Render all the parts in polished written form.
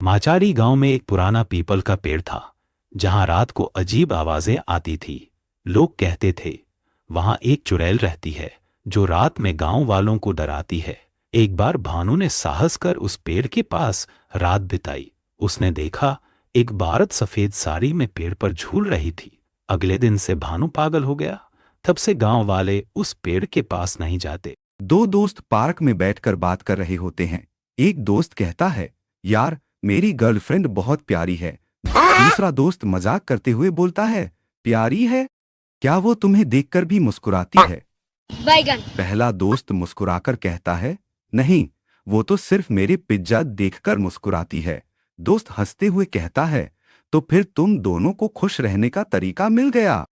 माचारी गांव में एक पुराना पीपल का पेड़ था, जहां रात को अजीब आवाजें आती थी। लोग कहते थे, वहां एक चुड़ैल रहती है जो रात में गांव वालों को डराती है। एक बार भानु ने साहस कर उस पेड़ के पास रात बिताई। उसने देखा, एक औरत सफेद साड़ी में पेड़ पर झूल रही थी। अगले दिन से भानु पागल हो गया। तब से गांव वाले उस पेड़ के पास नहीं जाते। दो दोस्त पार्क में बैठकर बात कर रहे होते हैं। एक दोस्त कहता है, यार मेरी गर्लफ्रेंड बहुत प्यारी है। दूसरा दोस्त मजाक करते हुए बोलता है, प्यारी है? क्या वो तुम्हें देखकर भी मुस्कुराती है? बैगन। पहला दोस्त मुस्कुराकर कहता है, नहीं, वो तो सिर्फ मेरे पिज्जा देखकर मुस्कुराती है। दोस्त हंसते हुए कहता है, तो फिर तुम दोनों को खुश रहने का तरीका मिल गया।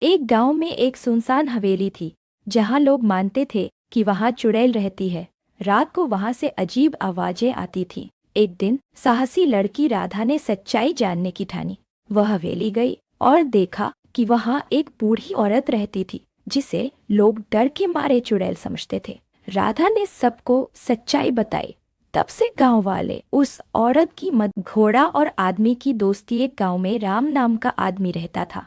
एक गांव में एक सुनसान हवेली थी, जहां लोग मानते थे कि वहां चुड़ैल रहती है। रात को वहां से अजीब आवाजें आती थीं। एक दिन साहसी लड़की राधा ने सच्चाई जानने की ठानी। वह हवेली गई और देखा कि वहां एक बूढ़ी औरत रहती थी, जिसे लोग डर के मारे चुड़ैल समझते थे। राधा ने सबको सच्चाई बताई। तब से गांव वाले उस औरत की मदद। घोड़ा और आदमी की दोस्ती। एक गांव में राम नाम का आदमी रहता था।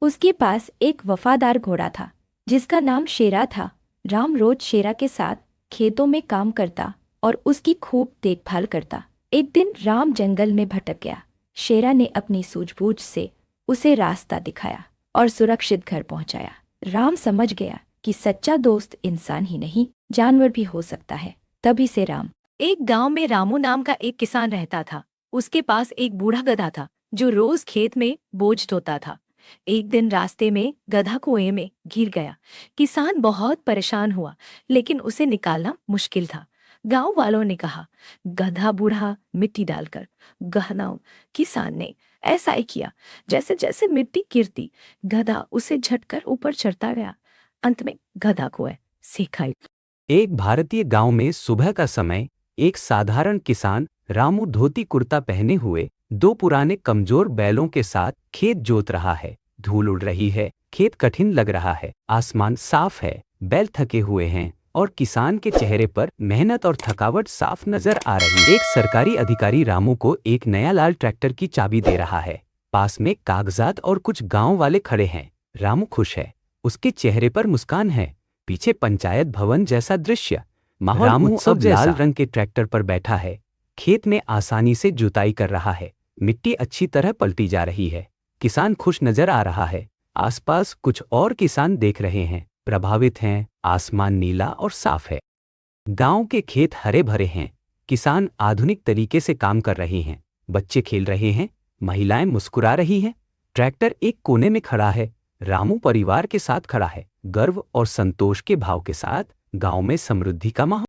उसके पास एक वफादार घोड़ा था, जिसका नाम शेरा था। राम रोज शेरा के साथ खेतों में काम करता और उसकी खूब देखभाल करता। एक दिन राम जंगल में भटक गया। शेरा ने अपनी सूझबूझ से उसे रास्ता दिखाया और सुरक्षित घर पहुंचाया। राम समझ गया कि सच्चा दोस्त इंसान ही नहीं, जानवर भी हो सकता है। तभी से राम। एक गांव में रामू नाम का एक किसान रहता था। उसके पास एक बूढ़ा गधा था, जो रोज खेत में बोझ ढोता था। एक दिन रास्ते में गधा कुएं में गिर गया। किसान बहुत परेशान हुआ, लेकिन उसे निकालना मुश्किल था। गांव वालों ने कहा, गधा बूढ़ा मिट्टी डालकर। गधा किसान ने ऐसा ही किया। जैसे जैसे मिट्टी गिरती, गधा उसे झटकर ऊपर चढ़ता गया। अंत में गधा कुएं से खाई। एक भारतीय गांव में सुबह का समय एक साधारण किसान रामू धोती कुर्ता पहने हुए दो पुराने कमजोर बैलों के साथ खेत जोत रहा है। धूल उड़ रही है, खेत कठिन लग रहा है, आसमान साफ है, बैल थके हुए हैं और किसान के चेहरे पर मेहनत और थकावट साफ नजर आ रही है। एक सरकारी अधिकारी रामू को एक नया लाल ट्रैक्टर की चाबी दे रहा है। पास में कागजात और कुछ गांव वाले खड़े हैं। रामू खुश है, उसके चेहरे पर मुस्कान है। पीछे पंचायत भवन जैसा दृश्य। रामू अब लाल रंग के ट्रैक्टर पर बैठा है, खेत में आसानी से जुताई कर रहा है। मिट्टी अच्छी तरह पलटी जा रही है। किसान खुश नजर आ रहा है। आसपास कुछ और किसान देख रहे हैं, प्रभावित हैं। आसमान नीला और साफ है। गांव के खेत हरे भरे हैं। किसान आधुनिक तरीके से काम कर रहे हैं। बच्चे खेल रहे हैं, महिलाएं मुस्कुरा रही हैं। ट्रैक्टर एक कोने में खड़ा है। रामू परिवार के साथ खड़ा है, गर्व और संतोष के भाव के साथ। गांव में समृद्धि का माहौल।